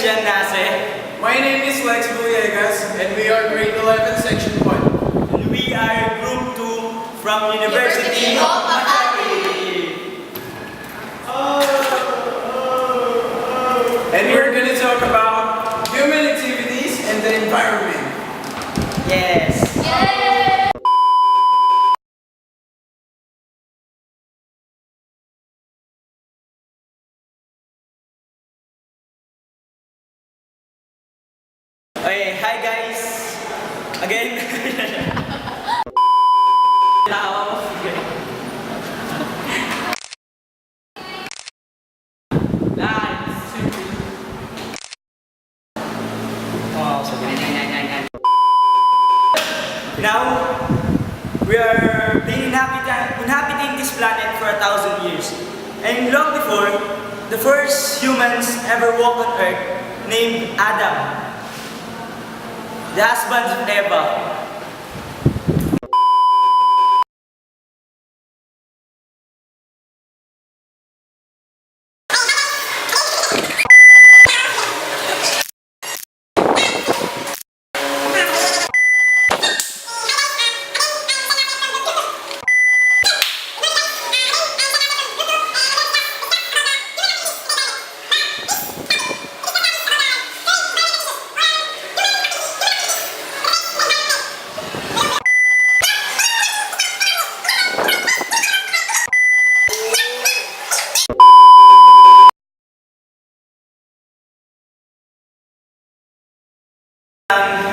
Shann, Nase. My name is Villegas, and we are grade 11, section 1. And we are group 2 from University of Makati. And we're going to talk about human activities and the environment. Yes. Okay, hi guys. Again. Now, we are being inhabiting this planet for 1,000 years. And long before, the first humans ever walked on Earth, named Adam, the husband of Eva.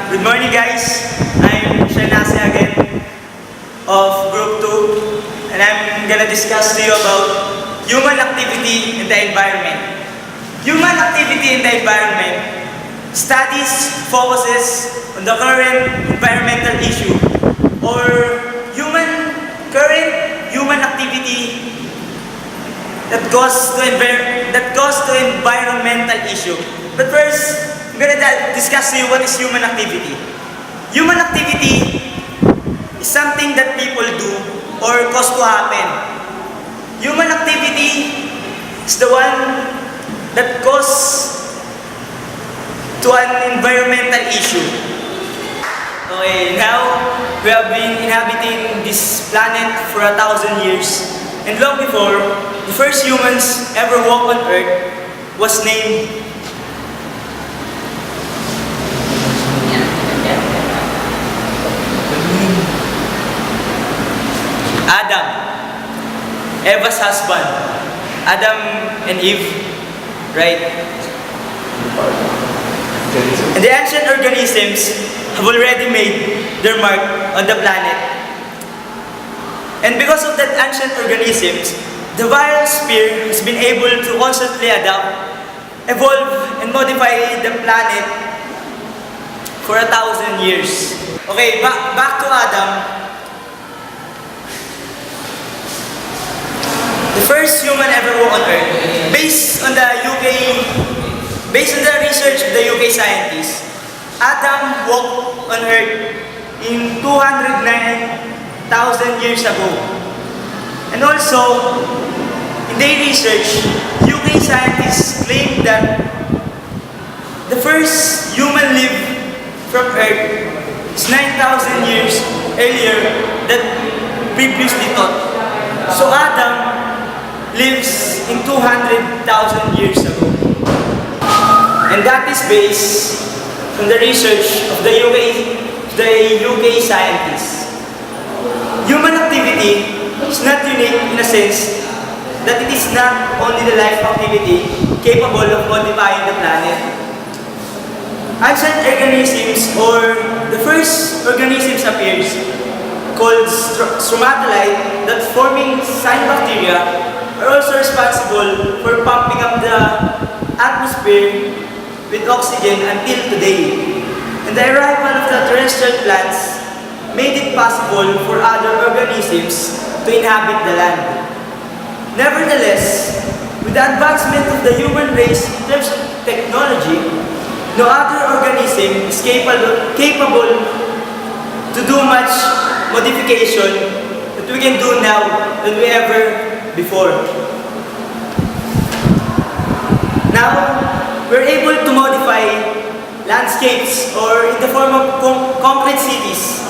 Good morning guys, I'm Shann again of Group 2 and I'm gonna discuss to you about human activity in the environment. Human activity in the environment focuses on the current environmental issue or current human activity that goes to environmental issue. But first, I'm gonna discuss to you what is human activity. Human activity is something that people do or cause to happen. Human activity is the one that cause to an environmental issue. Okay, now we have been inhabiting this planet for 1,000 years. And long before, the first humans ever walked on Earth was named Adam, Eva's husband. Adam and Eve, right? And the ancient organisms have already made their mark on the planet. And because of that ancient organisms, the viral sphere has been able to constantly adapt, evolve, and modify the planet for 1,000 years. Okay, back to Adam. The first human ever walked on Earth, based on the research of the UK scientists, Adam walked on Earth in 209,000 years ago. And also, in their research, UK scientists claim that the first human lived from Earth is 9,000 years earlier than previously thought. So Adam lives in 200,000 years ago. And that is based on the research of the UK scientists. Human activity is not unique in a sense that it is not only the life activity capable of modifying the planet. Ancient organisms, or the first organisms appears, called stromatolite, that forming cyanobacteria, are also responsible for pumping up the atmosphere with oxygen until today. And the arrival of the terrestrial plants made it possible for other organisms to inhabit the land. Nevertheless, with the advancement of the human race in terms of technology, no other organism is capable to do much modification that we can do now than we ever before. Now, we're able to modify landscapes or in the form of concrete cities,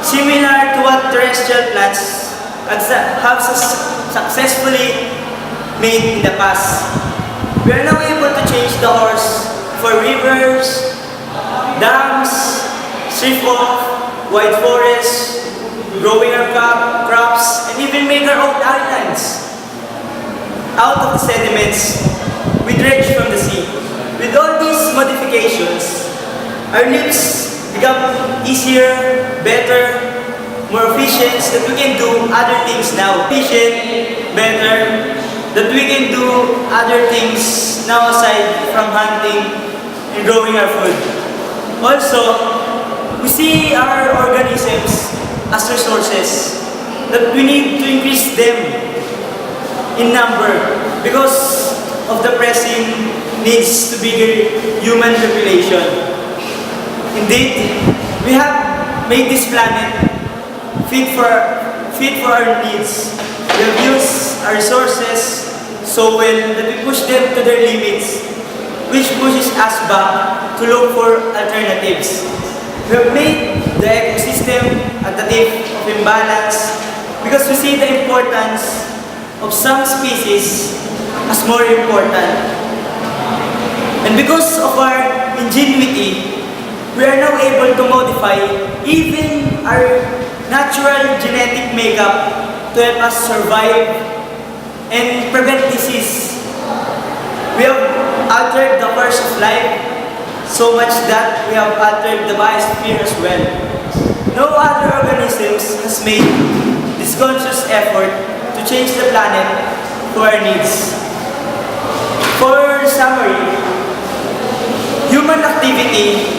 similar to what terrestrial plants have successfully made in the past. We are now able to change the course for rivers, dams, strip off, wide forests, growing our crops, and even make our own islands out of the sediments we dredge from the sea. With all these modifications, our lives become easier, better, more efficient, that we can do other things now. Efficient, better, that we can do other things now aside from hunting and growing our food. Also, we see our organisms as resources, that we need to increase them in number because of the pressing needs to bigger human population. Indeed, we have made this planet fit for our needs. We have used our resources so well that we push them to their limits, which pushes us back to look for alternatives. We have made the ecosystem at the tip of imbalance because we see the importance of some species as more important. And because of our ingenuity, we are now able to modify even our natural genetic makeup to help us survive and prevent disease. We have altered the course of life so much that we have altered the biosphere as well. No other organisms has made this conscious effort to change the planet to our needs. For summary, human activity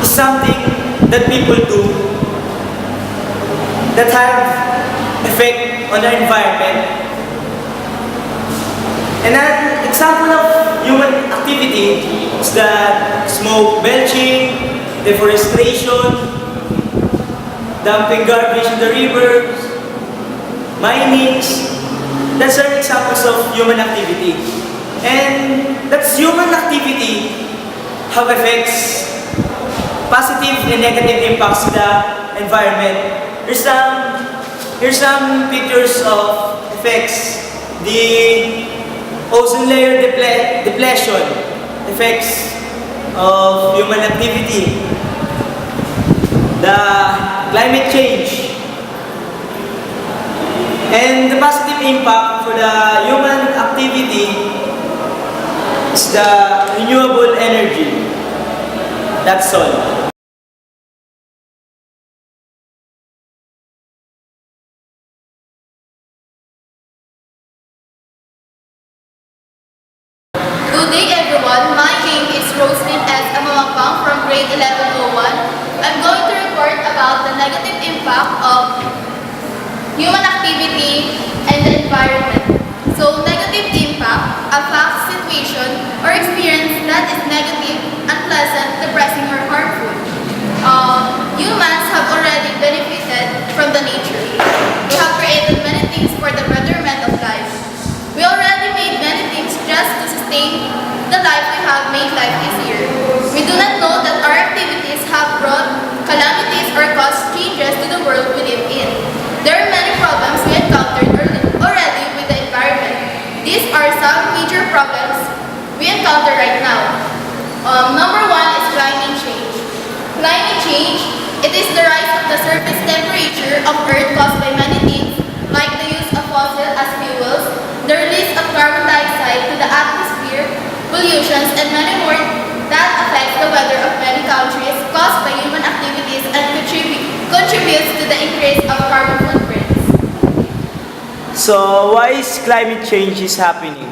is something that people do that have effect on the environment. And an example of human activity is the smoke belching, deforestation, dumping garbage in the rivers, minings. That's are examples of human activity. And that's human activity have effects, positive and negative impacts to the environment. Here's some pictures of effects. The ozone layer depletion, effects of human activity. The climate change. And the positive impact for the human activity is the renewable energy. That's all. Good day everyone, my name is Roselyn as Amamangpang from grade 1101. I'm going to report about the negative impact of human activity and the environment. So, negative impact, a fact, situation, or experience that is negative, unpleasant, depressing, or harmful. Humans have already benefited from the nature. We have created many things for the betterment of life. We already made many things just to sustain the life we have made life easier. We do not know that our activities have brought calamities or caused changes to the world we live in. There are many problems we encountered already with the environment. These are some major problems we encounter right now. Number one is climate change. Climate change, it is the rise of the surface temperature of Earth caused by many things like the use of fossil as fuels, the release of carbon dioxide to the atmosphere, pollutions, and many more that affects the weather of many countries caused by human activities and contributes to the increase of carbon footprints. So why is climate change is happening?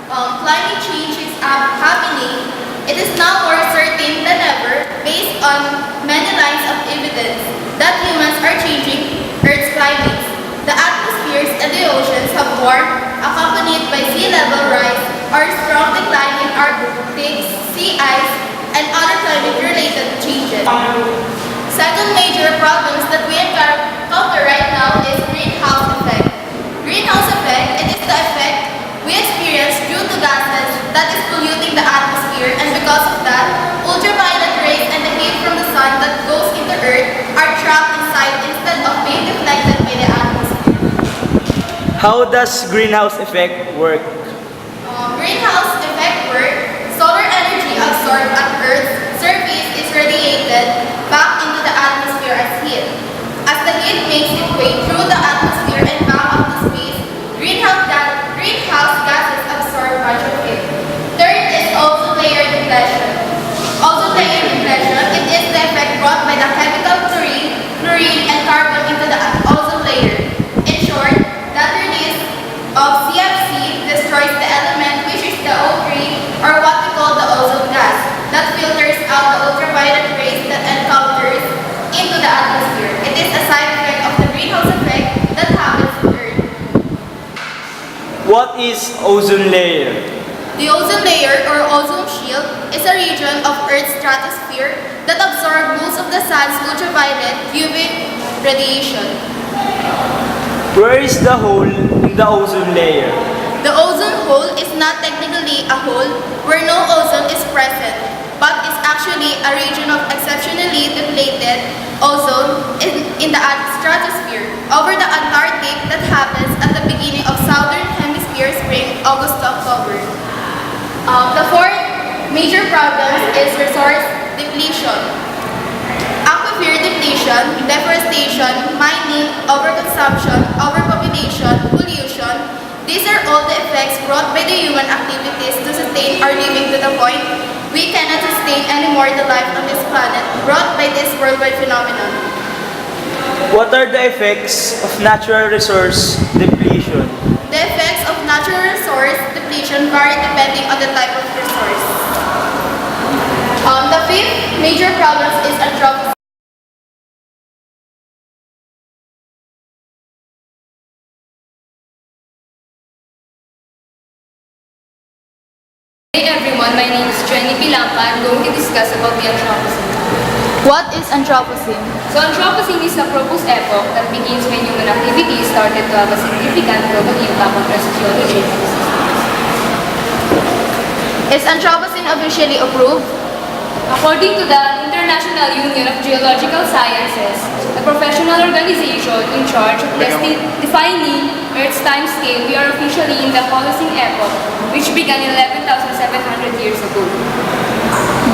Climate change is happening. It is now more certain than ever, based on many lines of evidence, that humans are changing Earth's climate. The atmospheres and the oceans have warmed, accompanied by sea level rise or strong decline in Arctic sea ice and other climate-related changes. Second major problems that we encounter right now is greenhouse effect. Greenhouse effect, it is the effect we experience due to gases How does greenhouse effect work? Greenhouse effect work, solar energy absorbed at Earth's surface is radiated back into the atmosphere as heat. As the heat makes its way through the atmosphere and back up to space, greenhouse gases absorb much of it. Third is ozone layer depletion. Ozone layer depletion, it is the effect brought by the chemical chlorine and carbon into the ozone layer. In short, that release of CFC destroys the element which is the O3, or what we call the ozone gas, that filters out the ultraviolet rays that encounters into the atmosphere. It is a side effect of the greenhouse effect that happens to Earth. What is ozone layer? The ozone layer, or ozone shield, is a region of Earth's stratosphere that absorbs most of the sun's ultraviolet UV radiation. Where is the hole in the ozone layer? The ozone hole is not technically a hole where no ozone is present, but is actually a region of exceptionally depleted ozone in the stratosphere over the Antarctic that happens at the beginning of southern hemisphere spring, August to October. The fourth major problem is resource depletion. Aquifer depletion, deforestation, mining, overconsumption, overpopulation, pollution. These are all the effects brought by the human activities to sustain our living to the point we cannot sustain anymore the life on this planet brought by this worldwide phenomenon. What are the effects of natural resource depletion? The effects of natural resource depletion vary depending on the type of resource. The fifth major problem is anthropocene. Hey everyone, my name is Jhenny Lampa. I'm going to discuss about the Anthropocene. What is Anthropocene? So Anthropocene is a proposed epoch that begins when human activity started to have a significant global impact on the sociology and ecosystems. Is Anthropocene officially approved? According to the International Union of Geological Sciences, the professional organization in charge of defining Earth's time scale, we are officially in the Holocene epoch, which began 11,700 years ago.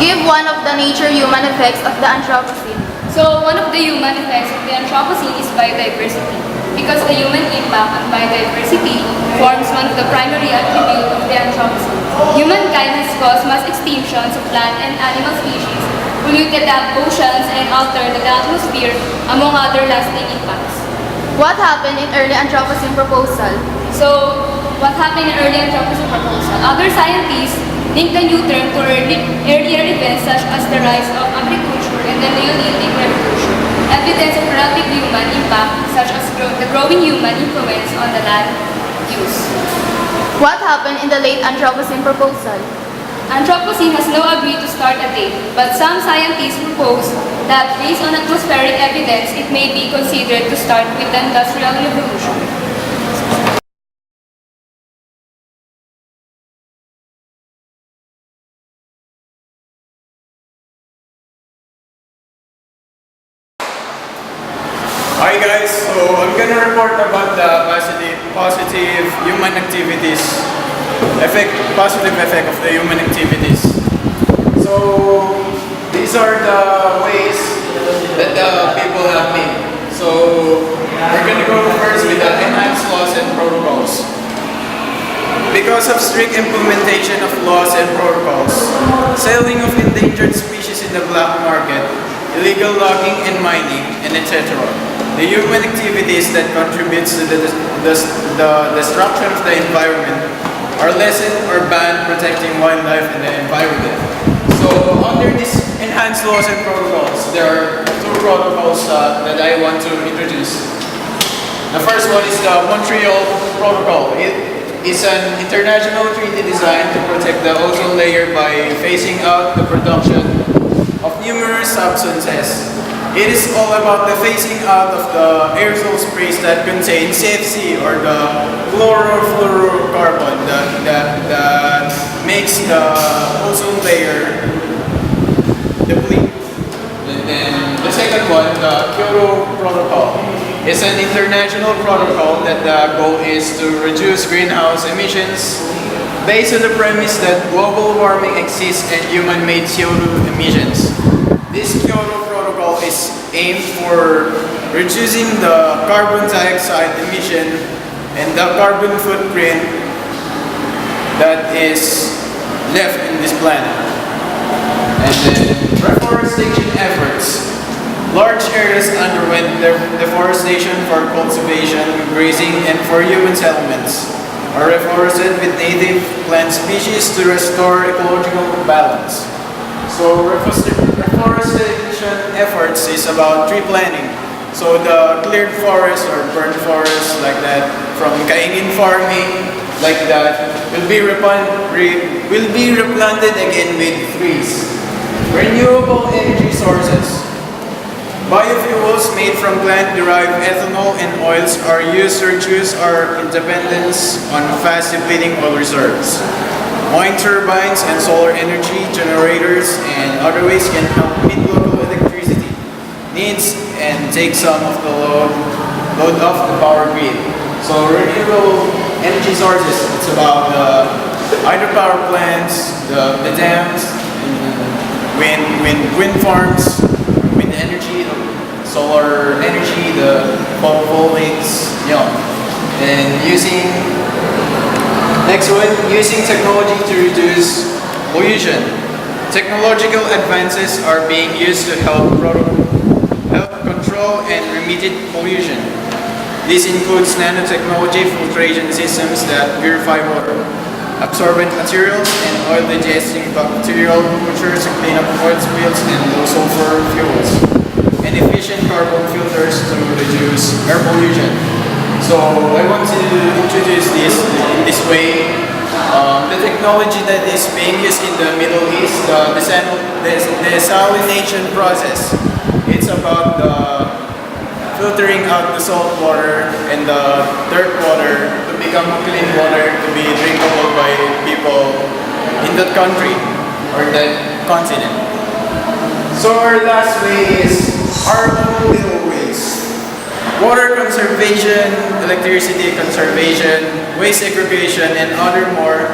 Give one of the nature-human effects of the Anthropocene. So one of the human effects of the Anthropocene is biodiversity, because the human impact on biodiversity forms one of the primary attributes of the Anthropocene. Humankind has caused mass extinctions of plant and animal species, polluted the oceans, and altered the atmosphere, among other lasting impacts. What happened in early Anthropocene proposal? So, what happened in early Anthropocene proposal? Other scientists link the new term to earlier events such as the rise of agriculture and the Neolithic Revolution, evidence of relative human impact such as the growing human influence on the land use. What happened in the late Anthropocene proposal? Anthropocene has no agreed to start a date, but some scientists propose that based on atmospheric evidence, it may be considered to start with the Industrial Revolution. Hi guys, so I'm gonna report about the positive human activities, positive effect of the human activities. So these are the ways that the people have made. So we're gonna go first with the enhanced laws and protocols. Because of strict implementation of laws and protocols, selling of endangered species in the black market, illegal logging and mining, and etc. The human activities that contributes to the destruction of the environment are lessened or banned, protecting wildlife and the environment. So under these enhanced laws and protocols, there are two protocols that I want to introduce. The first one is the Montreal Protocol. It is an international treaty designed to protect the ozone layer by phasing out the production of numerous substances. It is all about the phasing out of the aerosol sprays that contain CFC, or the chlorofluorocarbon that makes the ozone layer deplete. And then the second one, the Kyoto Protocol. is an international protocol that the goal is to reduce greenhouse emissions based on the premise that global warming exists and human-made CO2 emissions. This Kyoto Protocol is aimed for reducing the carbon dioxide emission and the carbon footprint that is left in this planet. And then reforestation efforts. Large areas underwent deforestation for cultivation, grazing, and for human settlements are reforested with native plant species to restore ecological balance. So reforestation efforts is about tree planting. So the cleared forest or burned forest like that from kaingin farming like that will be replanted again with trees. Renewable energy sources. Biofuels made from plant-derived ethanol and oils are used to reduce our dependence on fast-depleting oil reserves. Wind turbines and solar energy generators and other ways can help meet local electricity needs and take some of the load off the power grid. So renewable energy sources, it's about the hydropower plants, the dams, wind farms, wind energy, solar energy, the photovoltaics, and using technology to reduce pollution. Technological advances are being used to help control and remediate pollution. This includes nanotechnology filtration systems that purify water, absorbent materials, and oil-digesting bacterial cultures to clean up oil spills and low sulfur fuels, and efficient carbon filters to reduce air pollution. So I want to introduce this in this way. The technology that is being used in the Middle East, the desalination process. It's about filtering out the salt water and the dirt water to become clean water to be drinkable by people in that country or that continent. So our last way is our own little ways. Water conservation, electricity conservation, waste segregation, and other more.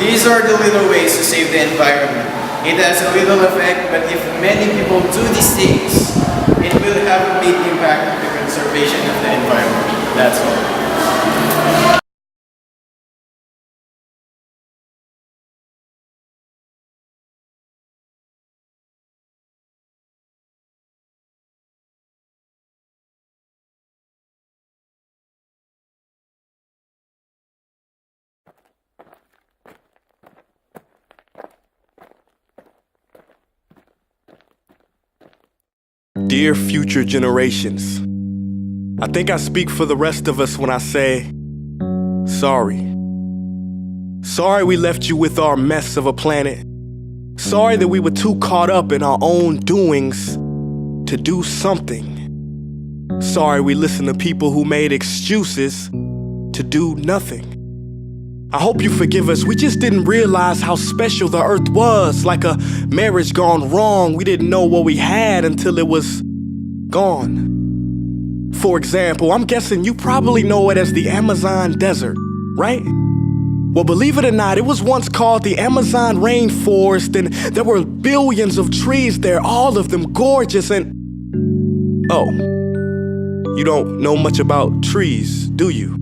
These are the little ways to save the environment. It has a little effect, but if many people do these things, it will have a big impact on the conservation of the environment. That's all. Dear future generations, I think I speak for the rest of us when I say, sorry. Sorry we left you with our mess of a planet. Sorry that we were too caught up in our own doings to do something. Sorry we listened to people who made excuses to do nothing. I hope you forgive us. We just didn't realize how special the earth was. Like a marriage gone wrong, we didn't know what we had until it was gone. For example, I'm guessing you probably know it as the Amazon desert, right? Well, believe it or not, it was once called the Amazon rainforest, and there were billions of trees there, all of them gorgeous, and... Oh, you don't know much about trees, do you?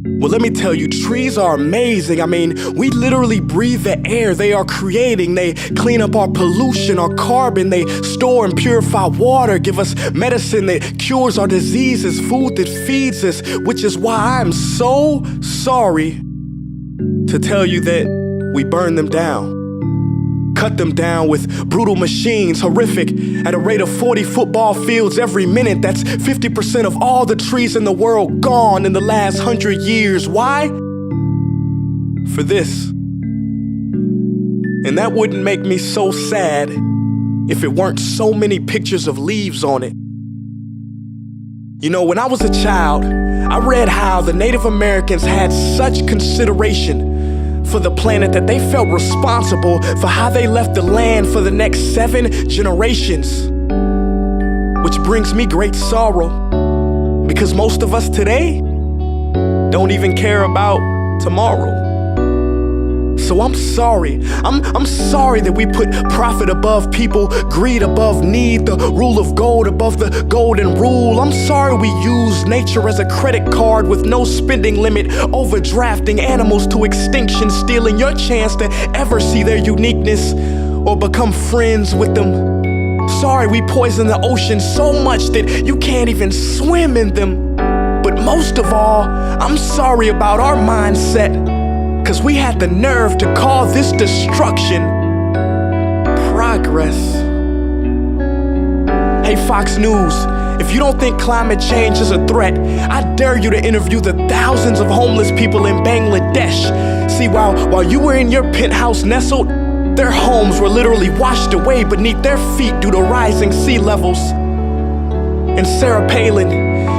Well, let me tell you, trees are amazing. I mean, we literally breathe the air they are creating. They clean up our pollution, our carbon. They store and purify water, give us medicine that cures our diseases, food that feeds us, which is why I'm so sorry to tell you that we burn them down. Cut them down with brutal machines, horrific, at a rate of 40 football fields every minute. That's 50% of all the trees in the world gone in the last 100 years. Why? For this. And that wouldn't make me so sad if it weren't so many pictures of leaves on it. You know, when I was a child, I read how the Native Americans had such consideration for the planet that they felt responsible for how they left the land for the next 7 generations. Which brings me great sorrow. Because most of us today don't even care about tomorrow. So I'm sorry. I'm sorry that we put profit above people, greed above need, the rule of gold above the golden rule. I'm sorry we use nature as a credit card with no spending limit, overdrafting animals to extinction, stealing your chance to ever see their uniqueness or become friends with them. Sorry we poison the ocean so much that you can't even swim in them. But most of all, I'm sorry about our mindset, 'cause we had the nerve to call this destruction progress. Hey Fox News, if you don't think climate change is a threat, I dare you to interview the thousands of homeless people in Bangladesh. See, while you were in your penthouse nestled, their homes were literally washed away beneath their feet due to rising sea levels. And Sarah Palin,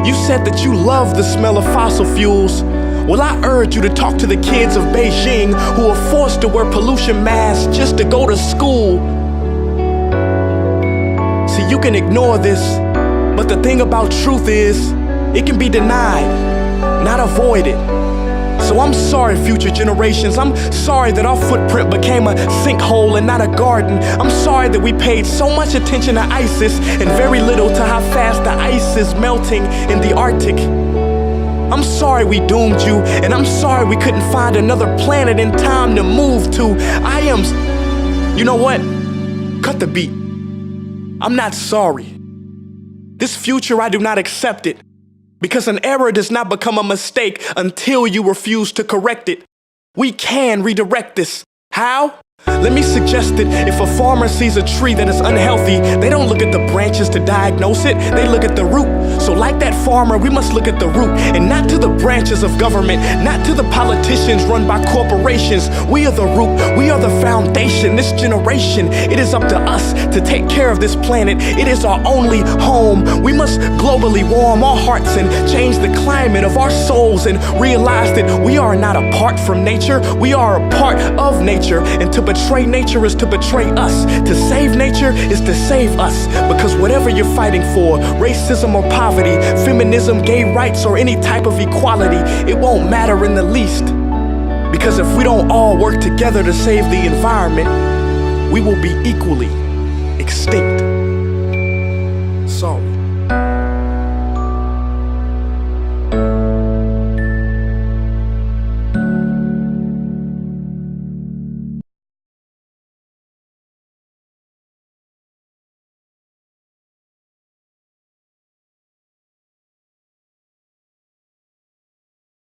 you said that you love the smell of fossil fuels. Well, I urge you to talk to the kids of Beijing who are forced to wear pollution masks just to go to school. See, you can ignore this, but the thing about truth is, it can be denied, not avoided. So I'm sorry, future generations. I'm sorry that our footprint became a sinkhole and not a garden. I'm sorry that we paid so much attention to ISIS and very little to how fast the ice is melting in the Arctic. I'm sorry we doomed you, and I'm sorry we couldn't find another planet in time to move to. You know what? Cut the beat. I'm not sorry. This future, I do not accept it. Because an error does not become a mistake until you refuse to correct it. We can redirect this. How? Let me suggest that if a farmer sees a tree that is unhealthy, they don't look at the branches to diagnose it, they look at the root. So like that farmer, we must look at the root and not to the branches of government, not to the politicians run by corporations. We are the root, we are the foundation. This generation, it is up to us to take care of this planet. It is our only home. We must globally warm our hearts and change the climate of our souls and realize that we are not apart from nature, we are a part of nature. And to betray nature is to betray us. To save nature is to save us. Because whatever you're fighting for, racism or poverty, feminism, gay rights, or any type of equality, it won't matter in the least. Because if we don't all work together to save the environment, we will be equally extinct.